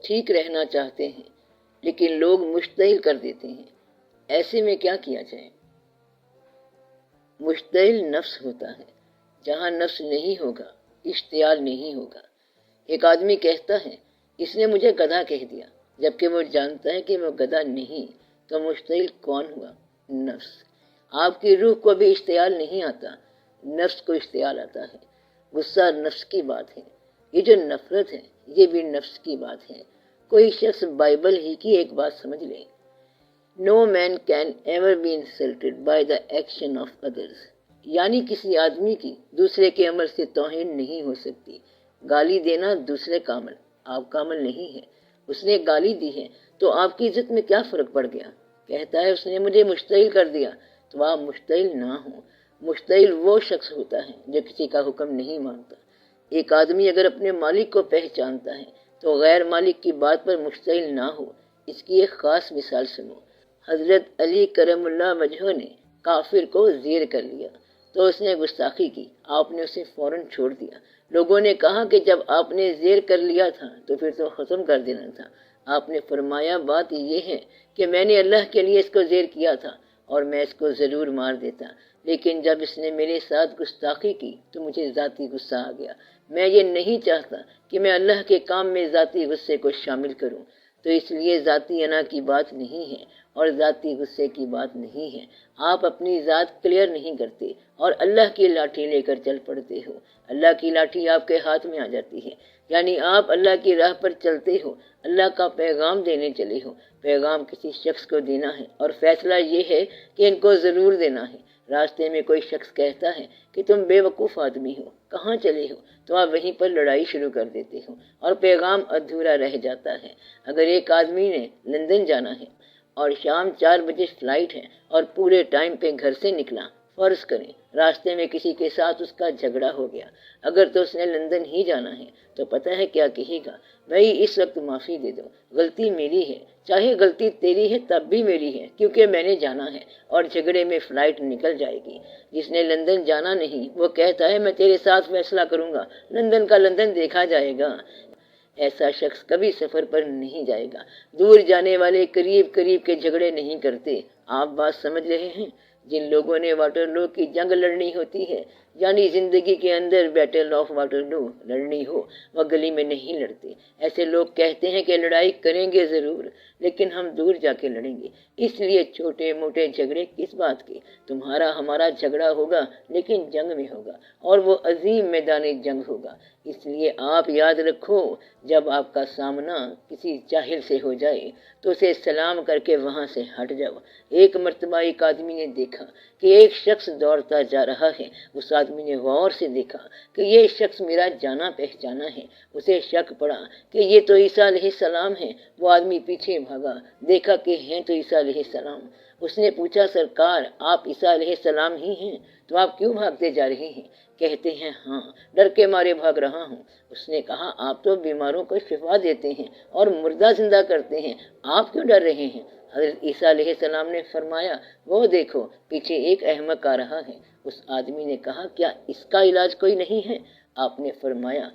ٹھیک رہنا چاہتے ہیں لیکن لوگ مشتعل کر دیتے ہیں، ایسے میں کیا کیا جائے؟ مشتعل نفس ہوتا ہے، جہاں نفس نہیں ہوگا اشتعال نہیں ہوگا۔ ایک آدمی کہتا ہے اس نے مجھے گدھا کہہ دیا، جبکہ وہ جانتا ہے کہ وہ گدھا نہیں، تو مشتعل کون ہوا؟ نفس۔ آپ کی روح کو بھی اشتعال نہیں آتا، نفس کو اشتعال آتا ہے۔ غصہ نفس کی بات ہے، یہ جو نفرت ہے یہ بھی نفس کی بات ہے۔ کوئی شخص بائبل ہی کی ایک بات سمجھ لے، No man can ever be insulted by the action of others، یعنی کسی آدمی کی دوسرے کے عمل سے توہین نہیں ہو سکتی۔ گالی دینا دوسرے کا عمل، آپ کا عمل نہیں ہے۔ اس نے گالی دی ہے تو آپ کی عزت میں کیا فرق پڑ گیا؟ کہتا ہے اس نے مجھے مشتعل کر دیا، تو آپ مشتعل نہ ہوں۔ مشتعل وہ شخص ہوتا ہے جو کسی کا حکم نہیں مانتا۔ ایک آدمی اگر اپنے مالک کو پہچانتا ہے تو غیر مالک کی بات پر مشتعل نہ ہو۔ اس کی ایک خاص مثال سنو۔ حضرت علی کرم اللہ وجہہ نے کافر کو زیر کر لیا تو اس نے گستاخی کی، آپ نے اسے فوراً چھوڑ دیا۔ لوگوں نے کہا کہ جب آپ نے زیر کر لیا تھا تو پھر تو ختم کر دینا تھا۔ آپ نے فرمایا بات یہ ہے کہ میں نے اللہ کے لیے اس کو زیر کیا تھا اور میں اس کو ضرور مار دیتا، لیکن جب اس نے میرے ساتھ گستاخی کی تو مجھے ذاتی غصہ آ گیا۔ میں یہ نہیں چاہتا کہ میں اللہ کے کام میں ذاتی غصے کو شامل کروں، تو اس لیے ذاتی انا کی بات نہیں ہے اور ذاتی غصے کی بات نہیں ہے۔ آپ اپنی ذات کلیئر نہیں کرتے اور اللہ کی لاٹھی لے کر چل پڑتے ہو۔ اللہ کی لاٹھی آپ کے ہاتھ میں آ جاتی ہے، یعنی آپ اللہ کی راہ پر چلتے ہو، اللہ کا پیغام دینے چلے ہو۔ پیغام کسی شخص کو دینا ہے اور فیصلہ یہ ہے کہ ان کو ضرور دینا ہے۔ راستے میں کوئی شخص کہتا ہے کہ تم بے وقوف آدمی ہو، کہاں چلے ہو، تو آپ وہیں پر لڑائی شروع کر دیتے ہو اور پیغام ادھورا رہ جاتا ہے۔ اگر ایک آدمی نے لندن جانا ہے اور شام 4 بجے فلائٹ ہے اور پورے ٹائم پہ گھر سے نکلا، فرض کریں راستے میں کسی کے ساتھ اس کا جھگڑا ہو گیا، اگر تو اس نے لندن ہی جانا ہے تو پتہ ہے کیا کہے گا؟ بھائی اس وقت معافی دے دو، غلطی میری ہے، چاہے غلطی تیری ہے تب بھی میری ہے کیونکہ میں نے جانا ہے، اور جھگڑے میں فلائٹ نکل جائے گی۔ جس نے لندن جانا نہیں وہ کہتا ہے میں تیرے ساتھ فیصلہ کروں گا، لندن کا لندن دیکھا جائے گا۔ ایسا شخص کبھی سفر پر نہیں جائے گا۔ دور جانے والے قریب قریب کے جھگڑے نہیں کرتے۔ آپ بات سمجھ رہے ہیں؟ جن لوگوں نے واٹر لو کی جنگ لڑنی ہوتی ہے، یعنی زندگی کے اندر بیٹل آف واٹر لو لڑنی ہو، وہ گلی میں نہیں لڑتے۔ ایسے لوگ کہتے ہیں کہ لڑائی کریں گے ضرور لیکن ہم دور جا کے لڑیں گے۔ اس لیے چھوٹے موٹے جھگڑے کس بات کے؟ تمہارا ہمارا جھگڑا ہوگا لیکن جنگ میں ہوگا، اور وہ عظیم میدان جنگ ہوگا۔ اس لیے آپ یاد رکھو، جب آپ کا سامنا کسی جاہل سے ہو جائے تو اسے سلام کر کے وہاں سے ہٹ جاؤ۔ ایک مرتبہ ایک آدمی نے دیکھا کہ ایک شخص دوڑتا جا رہا ہے۔ اس آدمی نے غور سے دیکھا کہ یہ شخص میرا جانا پہچانا ہے۔ اسے شک پڑا کہ یہ تو عیسیٰ علیہ السلام ہے۔ وہ آدمی پیچھے بھاگا، دیکھا کہ ہیں تو عیسیٰ علیہ السلام۔ اس نے پوچھا سرکار آپ عیسیٰ علیہ السلام ہی ہیں؟ تو آپ کیوں بھاگتے جا رہے ہیں؟ کہتے ہیں ہاں، ڈر کے مارے بھاگ رہا ہوں۔ اس نے کہا آپ تو بیماروں کو شفا دیتے ہیں اور مردہ زندہ کرتے ہیں، آپ کیوں ڈر رہے ہیں؟ حضرت عیسیٰ علیہ السلام نے فرمایا وہ دیکھو پیچھے ایک احمق آ رہا ہے۔ اس آدمی نے کہا کیا اس کا علاج کوئی نہیں ہے؟ آپ نے فرمایا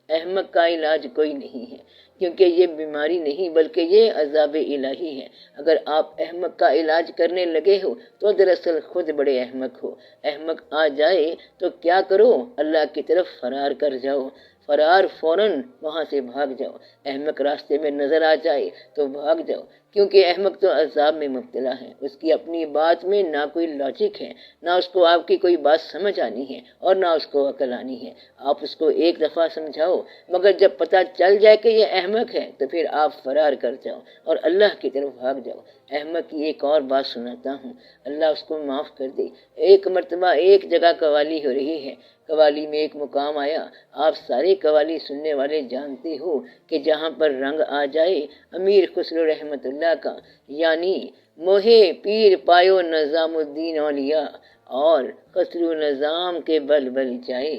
احمق کا علاج کوئی نہیں ہے، کیونکہ یہ بیماری نہیں بلکہ یہ عذاب الہی ہے۔ اگر آپ احمق کا علاج کرنے لگے ہو تو دراصل خود بڑے احمق ہو۔ احمق آ جائے تو کیا کرو؟ اللہ کی طرف فرار کر جاؤ، فرار فوراً وہاں سے بھاگ جاؤ۔ احمق راستے میں نظر آ جائے تو بھاگ جاؤ، کیونکہ احمق تو عذاب میں مبتلا ہے۔ اس کی اپنی بات میں نہ کوئی لاجک ہے، نہ اس کو آپ کی کوئی بات سمجھ آنی ہے اور نہ اس کو عقل آنی ہے۔ آپ اس کو ایک دفعہ سمجھاؤ، مگر جب پتہ چل جائے کہ یہ احمق ہے تو پھر آپ فرار کر جاؤ اور اللہ کی طرف بھاگ جاؤ۔ احمق کی ایک اور بات سناتا ہوں، اللہ اس کو معاف کر دے۔ ایک مرتبہ ایک جگہ قوالی ہو رہی ہے۔ قوالی میں ایک مقام آیا۔ آپ سارے قوالی سننے والے جانتے ہو کہ جہاں پر رنگ آ جائے امیر خسرو رحمت اللہ کا، یعنی موہے پیر پایو نظام الدین اولیاء اور خسرو نظام کے بل بل جائے،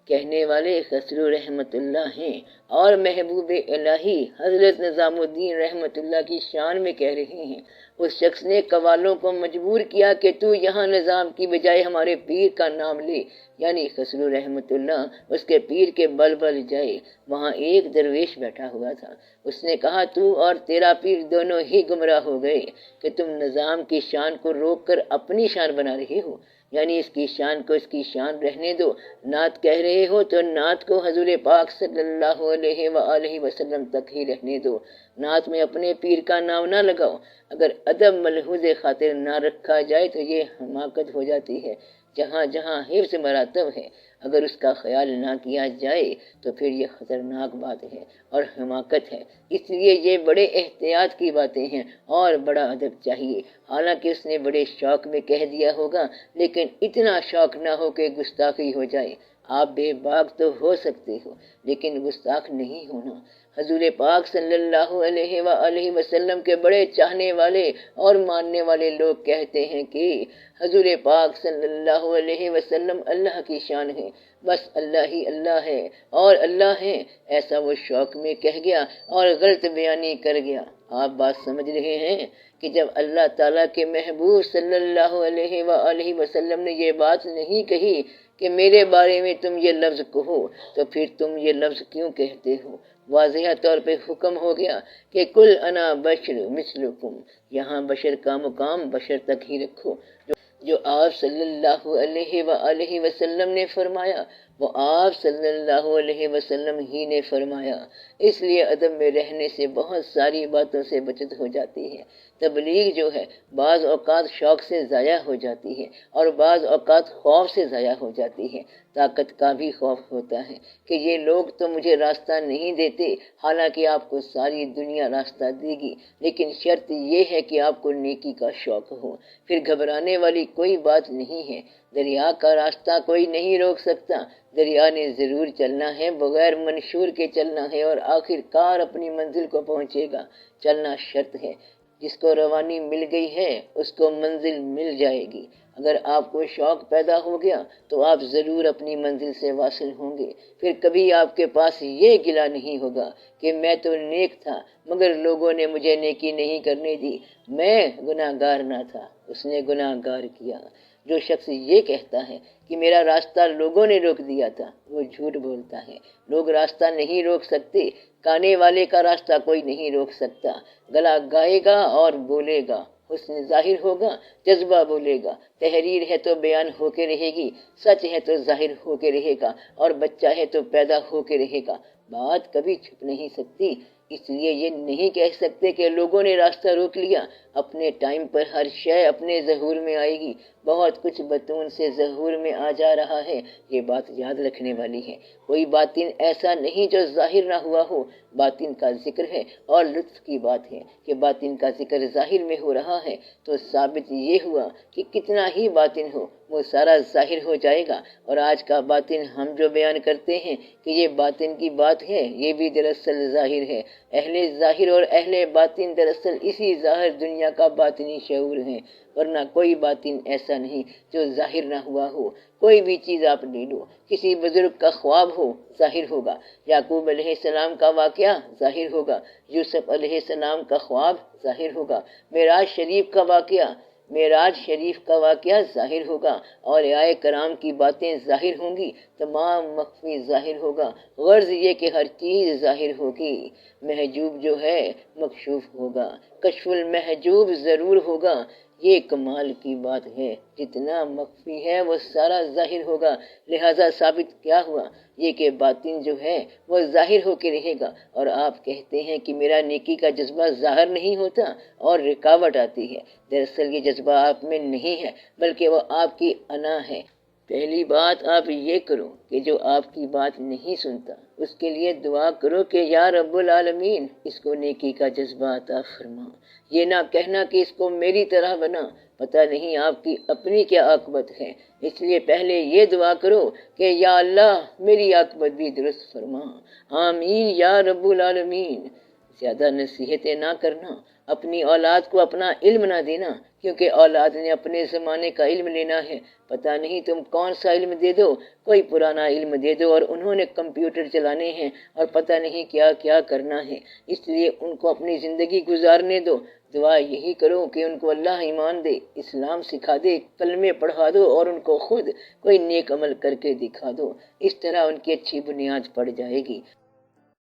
کہنے والے خسرو رحمت اللہ ہیں اور محبوب الہی حضرت نظام الدین رحمت اللہ کی شان میں کہہ رہے ہیں۔ اس شخص نے قوالوں کو مجبور کیا کہ تو یہاں نظام کی بجائے ہمارے پیر کا نام لے، یعنی خسرو رحمت اللہ اس کے پیر کے بل بل جائے۔ وہاں ایک درویش بیٹھا ہوا تھا، اس نے کہا تو اور تیرا پیر دونوں ہی گمراہ ہو گئے کہ تم نظام کی شان کو روک کر اپنی شان بنا رہے ہو، یعنی اس کی شان کو اس کی شان رہنے دو۔ نعت کہہ رہے ہو تو نعت کو حضور پاک صلی اللہ علیہ وآلہ وسلم تک ہی رہنے دو، نعت میں اپنے پیر کا نام نہ لگاؤ۔ اگر ادب ملحوظ خاطر نہ رکھا جائے تو یہ حماقت ہو جاتی ہے۔ جہاں جہاں حفظ مراتب ہے، اگر اس کا خیال نہ کیا جائے تو پھر یہ خطرناک بات ہے اور حماقت ہے۔ اس لیے یہ بڑے احتیاط کی باتیں ہیں اور بڑا ادب چاہیے۔ حالانکہ اس نے بڑے شوق میں کہہ دیا ہوگا، لیکن اتنا شوق نہ ہو کہ گستاخی ہو جائے۔ آپ بے باک تو ہو سکتے ہو لیکن گستاخ نہیں ہونا۔ حضور پاک صلی اللہ علیہ وآلہ وسلم کے بڑے چاہنے والے اور ماننے والے لوگ کہتے ہیں کہ حضور پاک صلی اللہ علیہ وسلم اللہ کی شان ہے، بس اللہ ہی اللہ ہے اور اللہ ہے، ایسا وہ شوق میں کہہ گیا اور غلط بیانی کر گیا۔ آپ بات سمجھ رہے ہیں کہ جب اللہ تعالیٰ کے محبوب صلی اللہ علیہ وآلہ وسلم نے یہ بات نہیں کہی کہ میرے بارے میں تم یہ لفظ کہو، تو پھر تم یہ لفظ کیوں کہتے ہو؟ واضح طور پہ حکم ہو گیا کہ کل انا بشر مثلکم، یہاں بشر کا مقام بشر تک ہی رکھو۔ جو آپ صلی اللہ علیہ وآلہ وسلم نے فرمایا وہ آپ صلی اللہ علیہ وسلم ہی نے فرمایا۔ اس لیے ادب میں رہنے سے بہت ساری باتوں سے بچت ہو جاتی ہے۔ تبلیغ جو ہے بعض اوقات شوق سے ضائع ہو جاتی ہے اور بعض اوقات خوف سے ضائع ہو جاتی ہے۔ طاقت کا بھی خوف ہوتا ہے کہ یہ لوگ تو مجھے راستہ نہیں دیتے، حالانکہ آپ کو ساری دنیا راستہ دے گی، لیکن شرط یہ ہے کہ آپ کو نیکی کا شوق ہو۔ پھر گھبرانے والی کوئی بات نہیں ہے۔ دریا کا راستہ کوئی نہیں روک سکتا، دریا نے ضرور چلنا ہے، بغیر منشور کے چلنا ہے اور آخر کار اپنی منزل کو پہنچے گا۔ چلنا شرط ہے، جس کو روانی مل گئی ہے اس کو منزل مل جائے گی۔ اگر آپ کو شوق پیدا ہو گیا تو آپ ضرور اپنی منزل سے واصل ہوں گے۔ پھر کبھی آپ کے پاس یہ گلہ نہیں ہوگا کہ میں تو نیک تھا مگر لوگوں نے مجھے نیکی نہیں کرنے دی، میں گناہ گار نہ تھا، اس نے گناہ گار کیا۔ جو شخص یہ کہتا ہے کہ میرا راستہ لوگوں نے روک دیا تھا، وہ جھوٹ بولتا ہے۔ لوگ راستہ نہیں روک سکتے، گانے والے کا راستہ کوئی نہیں روک سکتا۔ گلا گائے گا اور بولے گا، حسن ظاہر ہوگا، جذبہ بولے گا، تحریر ہے تو بیان ہو کے رہے گی، سچ ہے تو ظاہر ہو کے رہے گا اور بچہ ہے تو پیدا ہو کے رہے گا۔ بات کبھی چھپ نہیں سکتی، اس لیے یہ نہیں کہہ سکتے کہ لوگوں نے راستہ روک لیا۔ اپنے ٹائم پر ہر شے اپنے ظہور میں آئے گی۔ بہت کچھ بطون سے ظہور میں آ جا رہا ہے، یہ بات یاد رکھنے والی ہے۔ کوئی باطن ایسا نہیں جو ظاہر نہ ہوا ہو۔ باطن کا ذکر ہے اور لطف کی بات ہے کہ باطن کا ذکر ظاہر میں ہو رہا ہے، تو ثابت یہ ہوا کہ کتنا ہی باطن ہو وہ سارا ظاہر ہو جائے گا۔ اور آج کا باطن ہم جو بیان کرتے ہیں کہ یہ باطن کی بات ہے، یہ بھی دراصل ظاہر ہے۔ اہل ظاہر اور اہل باطن دراصل اسی ظاہر دنیا کا باطنی شعور ہے، ورنہ کوئی باطن ایسا نہیں جو ظاہر نہ ہوا ہو۔ کوئی بھی چیز آپ لے لو، کسی بزرگ کا خواب ہو ظاہر ہوگا، یعقوب علیہ السلام کا واقعہ ظاہر ہوگا، یوسف علیہ السلام کا خواب ظاہر ہوگا، معراج شریف کا واقعہ ظاہر ہوگا، اور اولیاء کرام کی باتیں ظاہر ہوں گی، تمام مخفی ظاہر ہوگا۔ غرض یہ کہ ہر چیز ظاہر ہوگی، محجوب جو ہے مکشوف ہوگا، کشف المحجوب ضرور ہوگا۔ یہ کمال کی بات ہے، جتنا مخفی ہے وہ سارا ظاہر ہوگا۔ لہذا ثابت کیا ہوا؟ یہ کہ باطن جو ہے وہ ظاہر ہو کے رہے گا۔ اور آپ کہتے ہیں کہ میرا نیکی کا جذبہ ظاہر نہیں ہوتا اور رکاوٹ آتی ہے۔ دراصل یہ جذبہ آپ میں نہیں ہے بلکہ وہ آپ کی انا ہے۔ پہلی بات آپ یہ کرو کہ جو آپ کی بات نہیں سنتا اس کے لیے دعا کرو کہ یا رب العالمین اس کو نیکی کا جذبہ عطا فرما۔ یہ نہ کہنا کہ اس کو میری طرح بنا، پتہ نہیں آپ کی اپنی کیا عاقبت ہے۔ اس لیے پہلے یہ دعا کرو کہ یا اللہ میری عاقبت بھی درست فرما، آمین یا رب العالمین۔ زیادہ نصیحتیں نہ کرنا اپنی اولاد کو اپنا علم نہ دینا، کیونکہ اولاد نے اپنے زمانے کا علم لینا ہے۔ پتہ نہیں تم کون سا علم دے دو، کوئی پرانا علم دے دو، اور انہوں نے کمپیوٹر چلانے ہیں اور پتہ نہیں کیا کیا کرنا ہے، اس لیے ان کو اپنی زندگی گزارنے دو۔ دعا یہی کرو کہ ان کو اللہ ایمان دے، اسلام سکھا دے، کلمے پڑھا دو، اور ان کو خود کوئی نیک عمل کر کے دکھا دو۔ اس طرح ان کی اچھی بنیاد پڑ جائے گی۔